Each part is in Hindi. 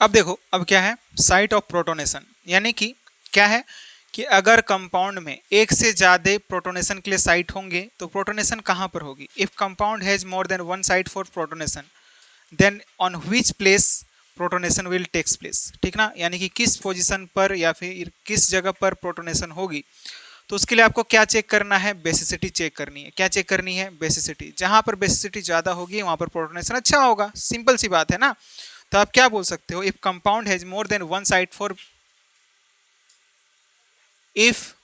अब देखो, अब क्या है साइट ऑफ प्रोटोनेशन, यानी कि क्या है कि अगर कंपाउंड में एक से ज्यादा प्रोटोनेशन के लिए साइट होंगे तो प्रोटोनेशन कहां पर होगी। If compound has more than one site for protonation then on which place protonation will takes place, ठीक ना, यानी कि किस पोजीशन पर या फिर किस जगह पर प्रोटोनेशन होगी। तो उसके लिए आपको क्या चेक करना है, बेसिसिटी चेक करनी है। क्या चेक करनी है, बेसिसिटी। जहां पर बेसिसिटी ज्यादा होगी वहां पर प्रोटोनेशन अच्छा होगा, सिंपल सी बात है ना। तो आप क्या बोल सकते हो, if compound has more than one site for, if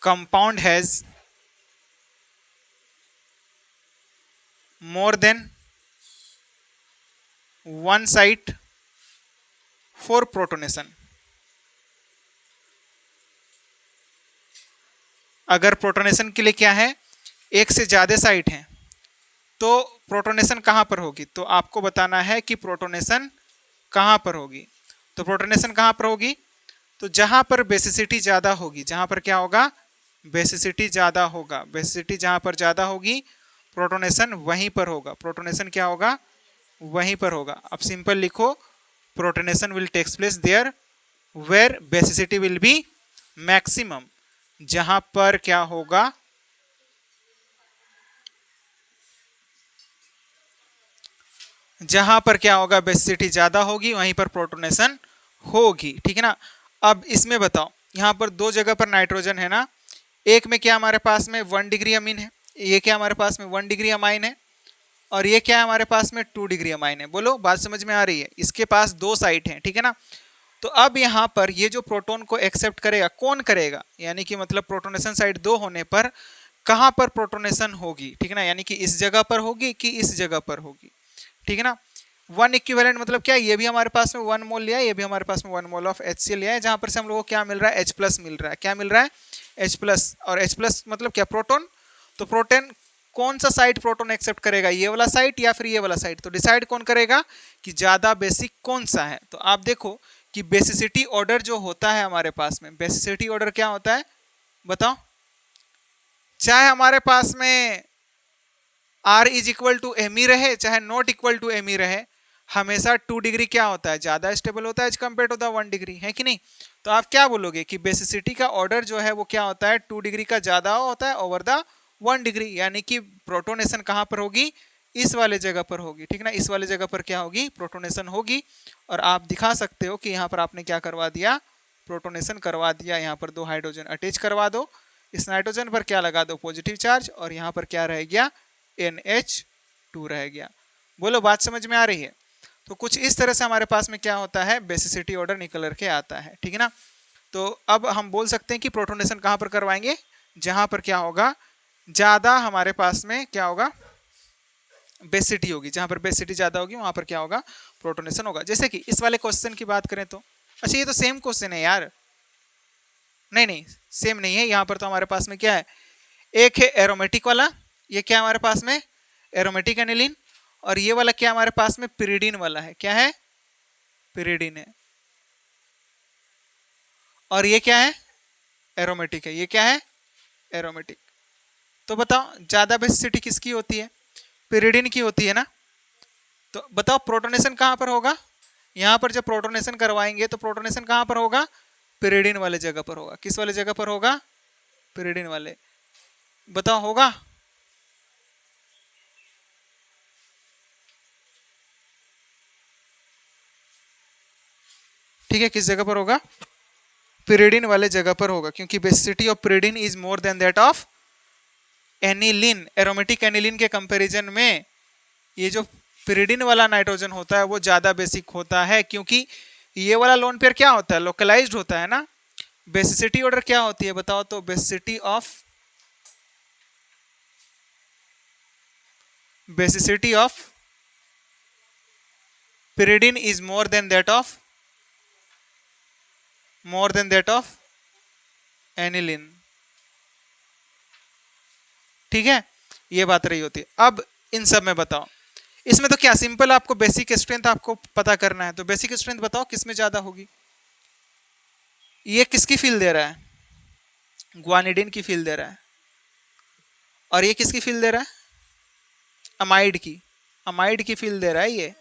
compound has more than one site for protonation, अगर प्रोटोनेशन के लिए क्या है एक से ज्यादा साइट है तो प्रोटोनेशन कहां पर होगी। तो आपको बताना है कि प्रोटोनेशन कहां पर होगी। तो प्रोटोनेशन कहां पर होगी, तो जहां पर बेसिसिटी ज्यादा होगी, जहां पर क्या होगा, बेसिसिटी ज्यादा होगा। बेसिसिटी जहां पर ज्यादा होगी प्रोटोनेशन वहीं पर होगा। प्रोटोनेशन क्या होगा, वहीं पर होगा। अब सिंपल लिखो, protonation will takes place there where basicity will be maximum, जहां पर क्या होगा, जहां पर क्या होगा बेसिसिटी ज्यादा होगी वहीं पर प्रोटोनेशन होगी, ठीक है ना। अब इसमें बताओ, यहां पर दो जगह पर नाइट्रोजन है ना, एक में क्या हमारे पास में 1 डिग्री अमीन है, ये क्या हमारे पास में 1 डिग्री अमाइन है, और ये क्या है हमारे पास में 2 डिग्री अमाइन है। बोलो बात समझ में आ रही है। इसके पास दो साइट हैं, ठीक है ना। तो अब यहाँ पर ये जो प्रोटोन को एक्सेप्ट करेगा कौन करेगा, यानी कि मतलब प्रोटोनेशन साइट दो होने पर कहां पर प्रोटोनेशन होगी, ठीक है ना, यानी कि इस जगह पर होगी कि इस जगह पर होगी, ठीक है ना। वन इक्विवेलेंट मतलब क्या, ये भी हमारे पास में 1 मोल लिया है, ये भी हमारे पास में 1 मोल ऑफ HCl लिया है, जहां पर से हम लोगों को क्या मिल रहा है, H+ मिल रहा है। क्या मिल रहा है, H+। और H+ मतलब क्या, प्रोटोन। तो प्रोटोन कौन सा साइट प्रोटोन एक्सेप्ट करेगा, ये वाला साइट या फिर ये वाला साइट। तो डिसाइड कौन करेगा कि ज्यादा बेसिक कौन सा है। तो आप देखो कि बेसिसिटी ऑर्डर जो होता है हमारे पास में, बेसिसिटी ऑर्डर क्या होता है बताओ। चाहे हमारे पास में R is equal to M E रहे चाहे not equal to M E रहे, हमेशा 2 डिग्री क्या होता है, ज्यादा स्टेबल होता है as compare to the 1 degree, है कि नहीं। तो आप क्या बोलोगे कि बेसिसिटी का ऑर्डर जो है वो क्या होता है, 2 डिग्री का ज्यादा होता है ओवर द 1 डिग्री, यानी कि प्रोटोनेशन कहां पर होगी, इस वाले जगह पर होगी, ठीक ना। इस वाले जगह पर क्या होगी, प्रोटोनेशन होगी। और आप दिखा सकते हो कि यहाँ पर आपने क्या करवा दिया, प्रोटोनेशन करवा दिया। यहाँ पर दो हाइड्रोजन अटैच करवा दो, इस नाइट्रोजन पर क्या लगा दो, पॉजिटिव चार्ज, और यहाँ पर क्या रह गया, NH2 रह गया। बोलो बात समझ में आ रही है। तो कुछ इस तरह से हमारे पास में क्या होता है, बेसिसिटी ऑर्डर निकल करके आता है, ठीक है ना। तो अब हम बोल सकते हैं कि प्रोटोनेशन कहां पर करवाएंगे, जहां पर क्या होगा, ज्यादा हमारे पास में क्या होगा, बेसिसिटी होगी। जहां पर बेसिसिटी ज्यादा होगी वहां पर क्या होगा, प्रोटोनेशन होगा। जैसे कि इस वाले क्वेश्चन की बात करें तो, अच्छा ये तो सेम क्वेश्चन है यार, नहीं नहीं सेम नहीं है। यहां पर तो हमारे पास में क्या है, एक है एरोमेटिक वाला, ये क्या है हमारे पास में, एरोमेटिक एनिलीन, और ये वाला क्या हमारे पास में, पिरिडीन वाला है। क्या है, पिरिडीन है। और ये क्या है, एरोमेटिक है। ये क्या है, एरोमेटिक। तो बताओ ज्यादा बेसिसिटी किसकी होती है, पिरिडीन की होती है ना। तो बताओ प्रोटोनेशन कहां पर होगा, यहां पर जब प्रोटोनेशन करवाएंगे तो प्रोटोनेशन कहां पर होगा, पिरिडीन वाले जगह पर होगा। किस वाले जगह पर होगा, पिरिडीन वाले, बताओ होगा। ठीक है, किस जगह पर होगा, पिरिडीन वाले जगह पर होगा, क्योंकि basicity of pyridine is more than that of aniline. Aromatic aniline के कंपैरिजन में ये जो पिरिडीन वाला नाइट्रोजन होता है वो ज्यादा बेसिक होता है, क्योंकि ये वाला लोन पेयर क्या होता है, लोकलाइज्ड होता है ना। बेसिसिटी ऑर्डर क्या होती है बताओ, तो basicity of pyridine is more than that of aniline, ठीक है। ये बात रही होती है। अब इन सब में बताओ, इसमें तो क्या सिंपल, आपको बेसिक स्ट्रेंथ आपको पता करना है। तो बेसिक स्ट्रेंथ बताओ किसमें ज्यादा होगी। ये किसकी फील दे रहा है, ग्वानिडीन की फील दे रहा है, और ये किसकी फील दे रहा है, अमाइड की। अमाइड की फील दे रहा है ये,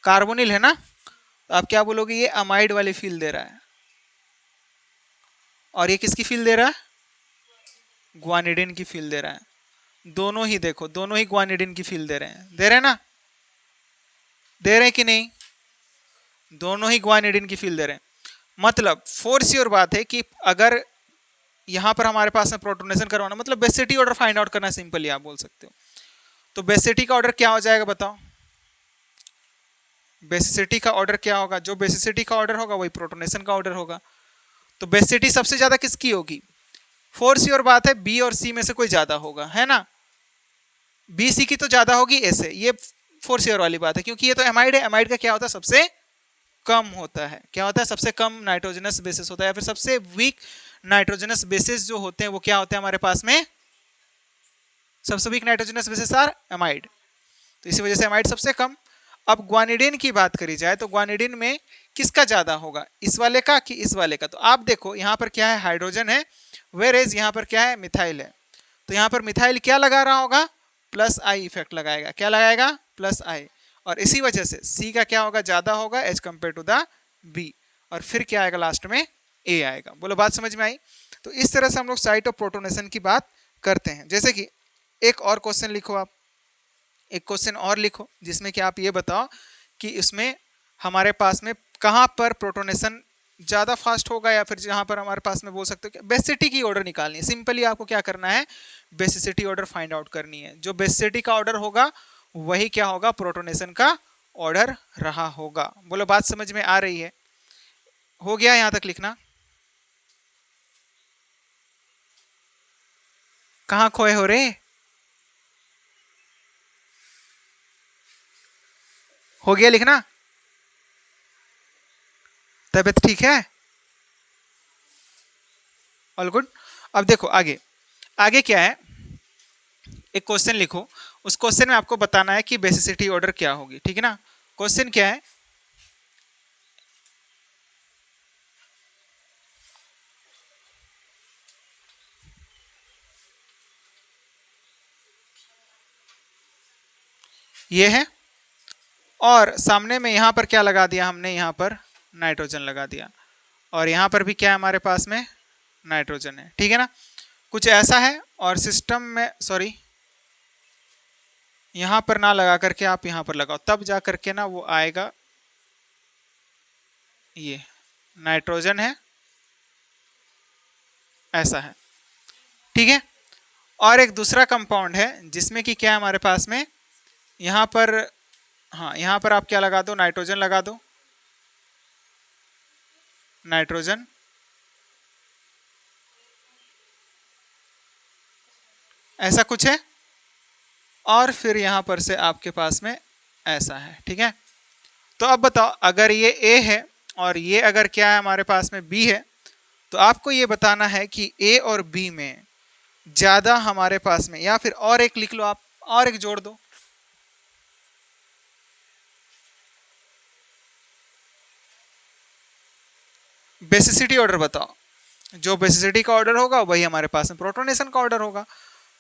कार्बोनिल है ना, तो आप क्या बोलोगे, ये अमाइड वाली फील दे रहा है। और ये किसकी फील दे रहा है, ग्वानिडिन की फील दे रहा है। दोनों ही देखो, दोनों ही ग्वानिडिन की फील दे रहे हैं, दे रहे हैं ना, दे रहे हैं कि नहीं, दोनों ही ग्वानिडिन की फील दे रहे हैं। मतलब फोर श्योर बात है कि अगर यहां पर हमारे पास में प्रोटोनेशन करवाना, मतलब बेसिसिटी ऑर्डर फाइंड आउट करना, सिंपली आप बोल सकते हो। तो बेसिसिटी का ऑर्डर क्या हो जाएगा बताओ, बेसिसिटी का ऑर्डर क्या होगा, जो बेसिसिटी का ऑर्डर होगा वही प्रोटोनेशन का ऑर्डर होगा। तो बेसिसिटी सबसे ज्यादा किसकी होगी, फोर श्योर बात है बी और सी में से कोई ज्यादा होगा, है ना, बी सी की तो ज्यादा होगी ऐसे, ये फोर श्योर वाली बात है, क्योंकि ये तो एमाइड है, एमाइड का क्या होता है, सबसे कम होता है, क्या होता है, सबसे कम नाइट्रोजनस बेसिस होता है, या फिर सबसे वीक नाइट्रोजनस बेसिस जो होते हैं वो क्या होते हैं हमारे पास में, सबसे weak nitrogenous bases are amide, तो इसी वजह से एमाइड सबसे कम। अब ग्वानिडिन की बात करी जाए तो ग्वानिडिन में किसका ज्यादा होगा, इस वाले का कि इस वाले का, तो आप देखो यहाँ पर क्या है, हाइड्रोजन है, वेरेज यहाँ पर क्या है, मिथाइल है, तो यहाँ पर मिथाइल क्या लगा रहा होगा, प्लस आई इफेक्ट लगाएगा, क्या लगाएगा, प्लस आई, और इसी वजह से सी का क्या होगा, ज्यादा होगा as compare to the B, और फिर क्या आएगा लास्ट में, ए आएगा। बोलो बात समझ में आई। तो इस तरह से हम लोग साइट ऑफ प्रोटोनेशन की बात करते हैं। जैसे कि एक और क्वेश्चन लिखो आप, एक क्वेश्चन और लिखो जिसमें कि आप ये बताओ कि इसमें हमारे पास में कहाँ पर प्रोटोनेशन ज़्यादा फास्ट होगा, या फिर जहाँ पर हमारे पास में बोल सकते हो कि बेसिसिटी की ऑर्डर निकालनी है। सिंपली आपको क्या करना है, बेसिसिटी ऑर्डर फाइंड आउट करनी है। जो बेसिसिटी का ऑर्डर होगा वही क्या होगा, प्रोटोनेशन का ऑर्डर रहा होगा। बोलो बात समझ में आ रही है, हो गया यहाँ तक लिखना, कहाँ खोए हो रे, हो गया लिखना, तबीयत ठीक है, ऑल गुड। अब देखो आगे, आगे क्या है, एक क्वेश्चन लिखो, उस क्वेश्चन में आपको बताना है कि बेसिसिटी ऑर्डर क्या होगी, ठीक है ना। क्वेश्चन क्या है, ये है, और सामने में यहां पर क्या लगा दिया हमने, यहां पर नाइट्रोजन लगा दिया, और यहां पर भी क्या है हमारे पास में, नाइट्रोजन है, ठीक है ना, कुछ ऐसा है। और सिस्टम में, सॉरी, यहां पर ना लगा करके आप यहां पर लगाओ, तब जा करके ना वो आएगा, ये नाइट्रोजन है, ऐसा है, ठीक है। और एक दूसरा कंपाउंड है जिसमें कि क्या है हमारे पास में, यहां पर, हाँ यहां पर आप क्या लगा दो, नाइट्रोजन लगा दो, नाइट्रोजन, ऐसा कुछ है, और फिर यहां पर से आपके पास में ऐसा है, ठीक है। तो अब बताओ, अगर ये ए है और ये अगर क्या है हमारे पास में बी है, तो आपको ये बताना है कि ए और बी में ज्यादा हमारे पास में, या फिर और एक लिख लो आप, और एक जोड़ दो, बेसिसिटी ऑर्डर बताओ, जो बेसिसिटी का ऑर्डर होगा वही हमारे पास में प्रोटोनेशन का ऑर्डर होगा।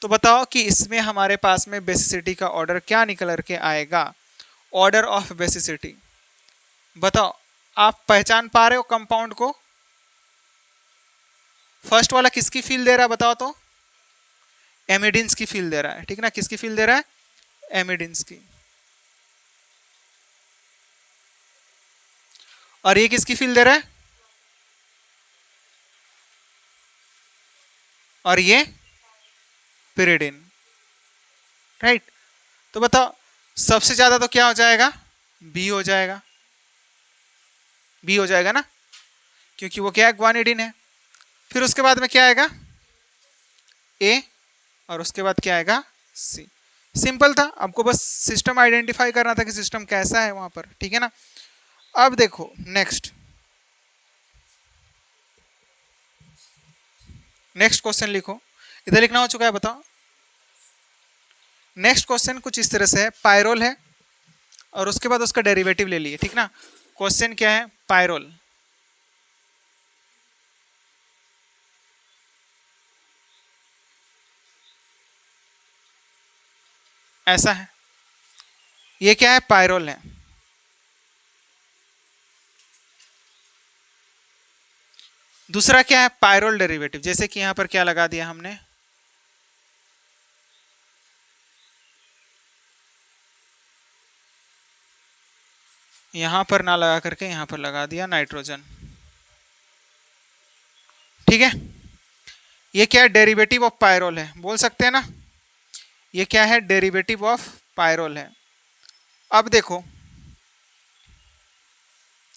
तो बताओ कि इसमें हमारे पास में बेसिसिटी का ऑर्डर क्या निकल के आएगा, ऑर्डर ऑफ बेसिसिटी बताओ। आप पहचान पा रहे हो कंपाउंड को, फर्स्ट वाला किसकी फील दे रहा है बताओ तो, एमिडिन्स की फील दे रहा है, ठीक ना, किसकी फील दे रहा है, एमिडिन्स की। और ये किसकी फील दे रहा है, और ये पिरिडिन, राइट। तो बताओ सबसे ज्यादा तो क्या हो जाएगा, बी हो जाएगा, बी हो जाएगा ना, क्योंकि वो क्या है, ग्वानिडिन है। फिर उसके बाद में क्या आएगा, ए, और उसके बाद क्या आएगा, सी। सिंपल था, आपको बस सिस्टम आइडेंटिफाई करना था कि सिस्टम कैसा है वहां पर, ठीक है ना। अब देखो नेक्स्ट, नेक्स्ट क्वेश्चन लिखो, इधर लिखना हो चुका है बताओ। नेक्स्ट क्वेश्चन कुछ इस तरह से है, पायरोल है और उसके बाद उसका डेरिवेटिव ले लिए, ठीक ना। क्वेश्चन क्या है, पायरोल, ऐसा है, ये क्या है, पायरोल है। दूसरा क्या है, पायरोल डेरिवेटिव, जैसे कि यहां पर क्या लगा दिया हमने, यहां पर ना लगा करके यहां पर लगा दिया नाइट्रोजन। ठीक है, ये क्या है, डेरिवेटिव ऑफ पायरोल है, बोल सकते हैं ना, ये क्या है, डेरिवेटिव ऑफ पायरोल है। अब देखो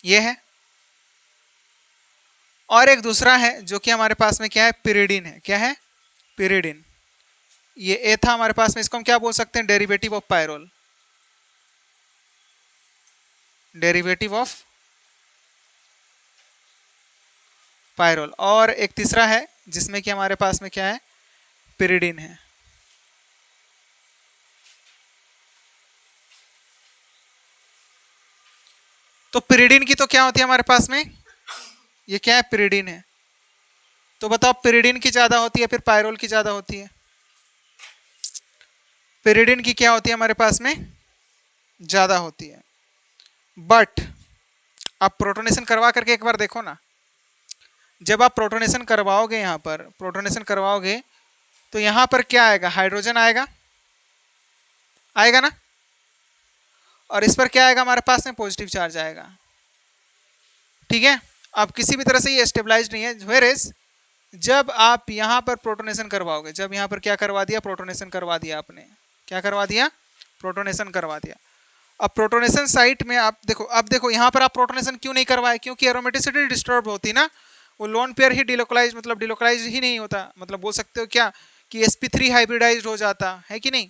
ये है, और एक दूसरा है जो कि हमारे पास में क्या है, पिरिडीन है। क्या है, पिरिडीन। ये ए था हमारे पास में, इसको हम क्या बोल सकते हैं, derivative of pyrrole, derivative of pyrrole. और एक तीसरा है जिसमें कि हमारे पास में क्या है, पिरिडीन है। तो पिरिडीन की तो क्या होती है हमारे पास में, ये क्या है, पिरिडीन है। तो बताओ पिरिडीन की ज्यादा होती है फिर पायरोल की ज्यादा होती है, पिरिडीन की क्या होती है हमारे पास में, ज्यादा होती है। बट आप प्रोटोनेशन करवा करके एक बार देखो ना, जब आप प्रोटोनेशन करवाओगे, यहां पर प्रोटोनेशन करवाओगे तो यहां पर क्या आएगा, हाइड्रोजन आएगा, आएगा ना, और इस पर क्या आएगा हमारे पास में, पॉजिटिव चार्ज आएगा। ठीक है, अब किसी भी तरह से ये स्टेबलाइज नहीं है। वेरेज जब आप यहां पर प्रोटोनेशन करवाओगे, जब यहां पर क्या करवा दिया, प्रोटोनेशन करवा दिया आपने, क्या करवा दिया, प्रोटोनेशन करवा दिया। अब प्रोटोनेशन साइट में आप देखो, अब देखो यहां पर आप प्रोटोनेशन क्यों नहीं करवाए, क्योंकि एरोमेटिसिटी डिस्टर्ब होती ना, वो लोन पेयर ही डिलोकलाइज, मतलब डिलोकलाइज ही नहीं होता, मतलब बोल सकते हो क्या कि sp3 हाइब्रिडाइज्ड हो जाता है कि नहीं,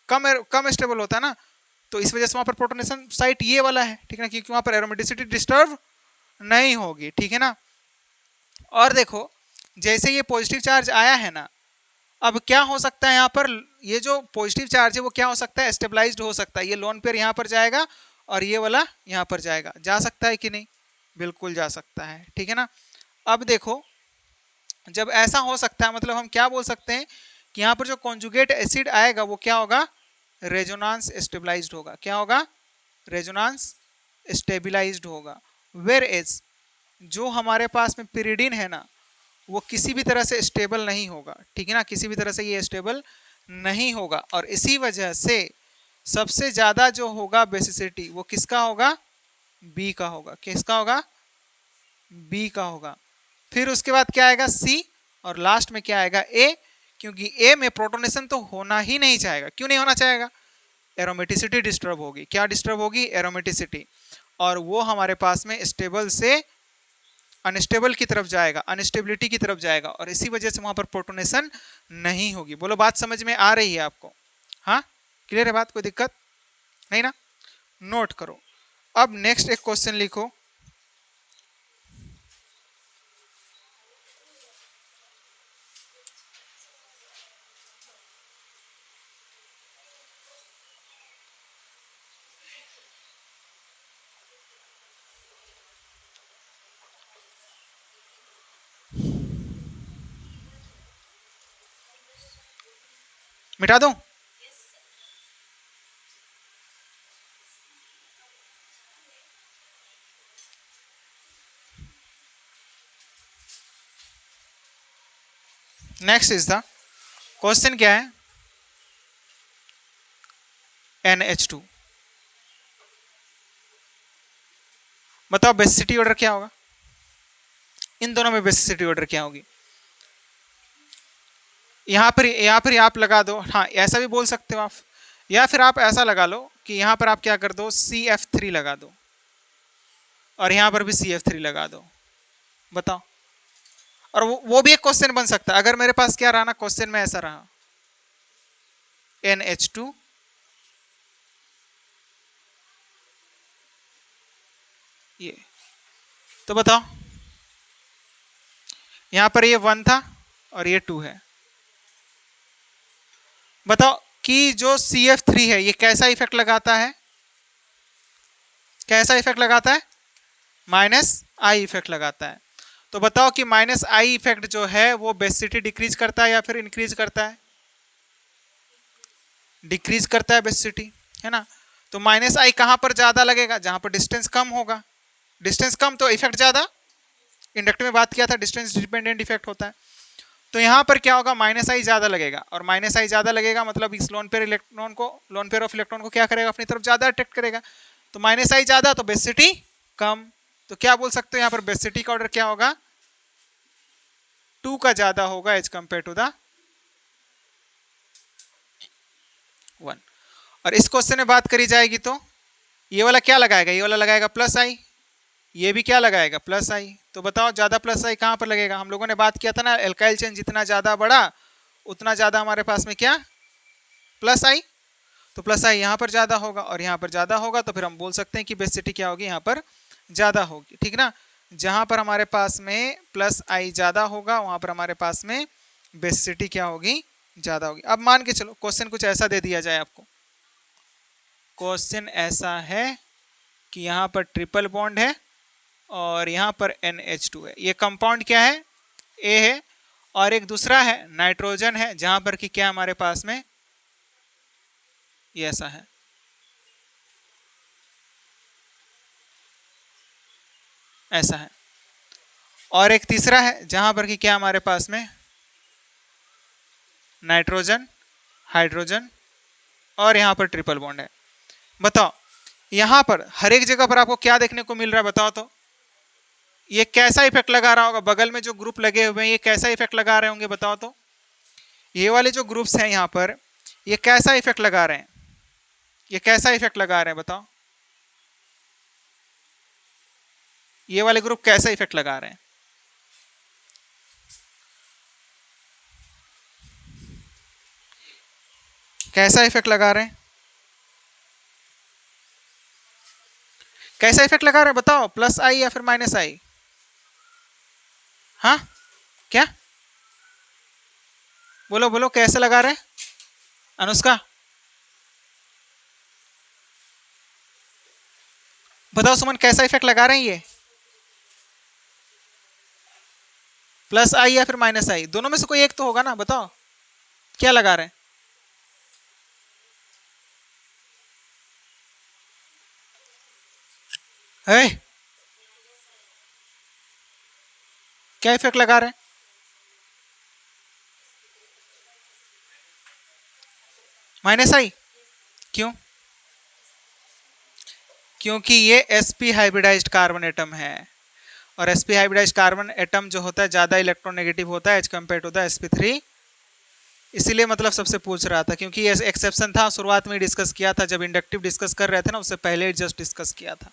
कम स्टेबल होता है ना, तो इस वजह से वहां पर प्रोटोनेशन साइट ये वाला है। ठीक है ना, क्योंकि वहां पर एरोमेटिसिटी डिस्टर्ब नहीं होगी। ठीक है ना, और देखो जैसे ये पॉजिटिव चार्ज आया है ना, अब क्या हो सकता है यहाँ पर, ये जो पॉजिटिव चार्ज है वो क्या हो सकता है, स्टेबलाइज्ड हो सकता है। ये लोन पेयर यहाँ पर जाएगा और ये वाला यहाँ पर जाएगा, जा सकता है कि नहीं, बिल्कुल जा सकता है। ठीक है ना, अब देखो जब ऐसा हो सकता है, मतलब हम क्या बोल सकते हैं कि यहाँ पर जो कॉन्जुगेट एसिड आएगा वो क्या होगा, रेजोनांस स्टेबलाइज्ड होगा। क्या होगा, रेजोनांस स्टेबलाइज्ड होगा। वेर एज जो हमारे पास में पिरिडीन है ना, वो किसी भी तरह से स्टेबल नहीं होगा। ठीक है ना, किसी भी तरह से ये स्टेबल नहीं होगा, और इसी वजह से सबसे ज्यादा जो होगा बेसिसिटी वो किसका होगा, बी का होगा। किसका होगा, बी का होगा। फिर उसके बाद क्या आएगा, सी, और लास्ट में क्या आएगा, ए, क्योंकि ए में प्रोटोनेशन तो होना ही नहीं चाहेगा। क्यों नहीं होना चाहेगा, एरोमेटिसिटी डिस्टर्ब होगी। क्या डिस्टर्ब होगी, एरोमेटिसिटी, और वो हमारे पास में स्टेबल से अनस्टेबल की तरफ जाएगा, अनस्टेबिलिटी की तरफ जाएगा, और इसी वजह से वहां पर प्रोटोनेशन नहीं होगी। बोलो बात समझ में आ रही है आपको, हाँ, क्लियर है बात, कोई दिक्कत नहीं ना, नोट करो। अब नेक्स्ट एक क्वेश्चन लिखो, मिटा दूं, नेक्स्ट इज द क्वेश्चन, क्या है, NH2, बताओ बेसिसिटी ऑर्डर क्या होगा, इन दोनों में बेसिसिटी ऑर्डर क्या होगी। यहाँ पर आप लगा दो, हाँ ऐसा भी बोल सकते हो आप, या फिर आप ऐसा लगा लो कि यहाँ पर आप क्या कर दो, CF3 लगा दो, और यहाँ पर भी CF3 लगा दो, बताओ। और वो भी एक क्वेश्चन बन सकता है, अगर मेरे पास क्या रहा ना, क्वेश्चन में ऐसा रहा, NH2 ये, तो बताओ यहां पर ये 1 था और ये 2 है, बताओ कि जो CF3 है ये कैसा इफेक्ट लगाता है, कैसा इफेक्ट लगाता है, -I इफेक्ट लगाता है। तो बताओ कि -I इफेक्ट जो है वो बेसिसिटी डिक्रीज करता है या फिर इंक्रीज करता है, डिक्रीज करता है बेसिसिटी, है ना। तो माइनस आई कहां पर ज्यादा लगेगा? जहां पर डिस्टेंस कम होगा। डिस्टेंस कम तो इफेक्ट ज्यादा। इंडक्टिव में बात किया था डिस्टेंस डिपेंडेंट इफेक्ट होता है। तो यहां पर क्या होगा? माइनस आई ज्यादा लगेगा, और माइनस आई ज्यादा लगेगा मतलब इस लोन पेयर इलेक्ट्रॉन को, लोन पेयर ऑफ इलेक्ट्रॉन को क्या करेगा? अपनी तरफ ज्यादा अट्रैक्ट करेगा। तो माइनस आई ज्यादा तो बेसिसिटी कम। तो क्या बोल सकते हो यहाँ पर बेसिसिटी का ऑर्डर क्या होगा? 2 का ज्यादा होगा एज कंपेयर टू द 1। और इस क्वेश्चन में बात करी जाएगी तो ये वाला क्या लगाएगा? ये वाला लगाएगा प्लस आई, ये भी क्या लगाएगा? प्लस आई। तो बताओ ज्यादा प्लस आई कहां पर लगेगा? हम लोगों ने बात किया था ना, एल्काइल चेन जितना ज्यादा बड़ा उतना ज्यादा हमारे पास में क्या? प्लस आई। तो प्लस आई यहाँ पर ज्यादा होगा और यहाँ पर ज्यादा होगा, तो फिर हम बोल सकते हैं कि बेसिसिटी क्या होगी? यहाँ पर ज्यादा होगी, ठीक ना। जहां पर हमारे पास में प्लस आई ज्यादा होगा वहां पर हमारे पास में बेसिसिटी क्या होगी? ज्यादा होगी। अब मान के चलो क्वेश्चन कुछ ऐसा दे दिया जाए आपको। क्वेश्चन ऐसा है कि यहाँ पर ट्रिपल बॉन्ड है और यहाँ पर NH2 है। ये कंपाउंड क्या है? ए है। और एक दूसरा है नाइट्रोजन है, जहां पर कि क्या हमारे पास में ये ऐसा है। ऐसा है। और एक तीसरा है जहां पर कि क्या हमारे पास में नाइट्रोजन, हाइड्रोजन और यहां पर ट्रिपल बॉन्ड है। बताओ यहां पर हर एक जगह पर आपको क्या देखने को मिल रहा है? बताओ तो ये कैसा इफेक्ट लगा रहा होगा? बगल में जो ग्रुप लगे हुए हैं ये कैसा इफेक्ट लगा रहे होंगे? बताओ तो ये वाले जो ग्रुप्स हैं यहाँ पर ये कैसा इफेक्ट लगा रहे हैं? ये कैसा इफेक्ट लगा रहे हैं? बताओ ये वाले ग्रुप कैसा इफेक्ट लगा रहे हैं? कैसा इफेक्ट लगा रहे हैं? कैसा इफेक्ट लगा रहे हैं? बताओ प्लस आई या फिर माइनस आई? हाँ क्या? बोलो बोलो कैसे लगा रहे हैं? अनुष्का बताओ। सुमन कैसा इफेक्ट लगा रहे हैं? ये प्लस आई या फिर माइनस आई? दोनों में से कोई एक तो होगा ना। बताओ क्या लगा रहे हैं? है? क्या इफेक्ट लगा रहे हैं? माइनस आई। क्यों? क्योंकि ये sp हाइब्रिडाइज्ड कार्बन एटम है और sp हाइब्रिडाइज्ड कार्बन एटम जो होता है ज्यादा इलेक्ट्रोनेगेटिव होता है as compare to the sp3। इसीलिए मतलब सबसे पूछ रहा था क्योंकि ये एक्सेप्शन था, शुरुआत में डिस्कस किया था जब इंडक्टिव डिस्कस कर रहे थे ना, उससे पहले जस्ट डिस्कस किया था।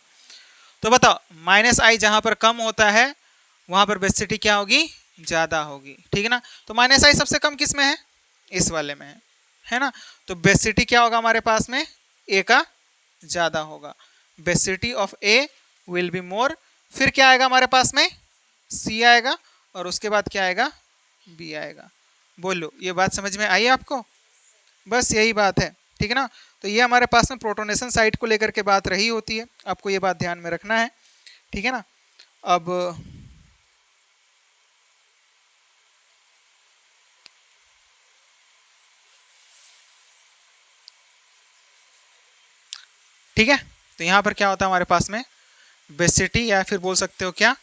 तो बताओ माइनस आई जहां पर कम होता है वहां पर बेसिसिटी क्या होगी? ज्यादा होगी, ठीक है ना। तो माइनस आई सबसे कम किस में है? इस वाले में है ना। तो बेसिसिटी क्या होगा हमारे पास में? ए का ज्यादा होगा। Basicity of A will be more. फिर क्या आएगा हमारे पास में? सी आएगा और उसके बाद क्या आएगा? बी आएगा। बोलो ये बात समझ में आई आपको? बस यही बात है, ठीक है ना। तो ये हमारे पास में प्रोटोनेशन साइट को लेकर के बात रही होती है, आपको ये बात ध्यान में रखना है, ठीक है ना। अब ठीक है, तो यहाँ पर क्या होता है हमारे पास में? बेसिसिटी या फिर बोल सकते हो क्या,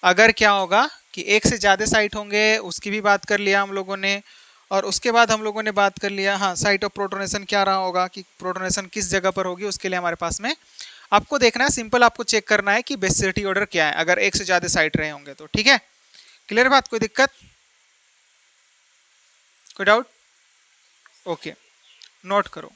अगर क्या होगा कि एक से ज़्यादा साइट होंगे उसकी भी बात कर लिया हम लोगों ने। और उसके बाद हम लोगों ने बात कर लिया हाँ साइट ऑफ प्रोटोनेशन क्या रहा होगा, कि प्रोटोनेशन किस जगह पर होगी। उसके लिए हमारे पास में आपको देखना है, सिंपल आपको चेक करना है कि बेसिसिटी ऑर्डर क्या है अगर एक से ज़्यादा साइट रहे होंगे तो। ठीक है, क्लियर बात? कोई दिक्कत, कोई डाउट? ओके, नोट करो।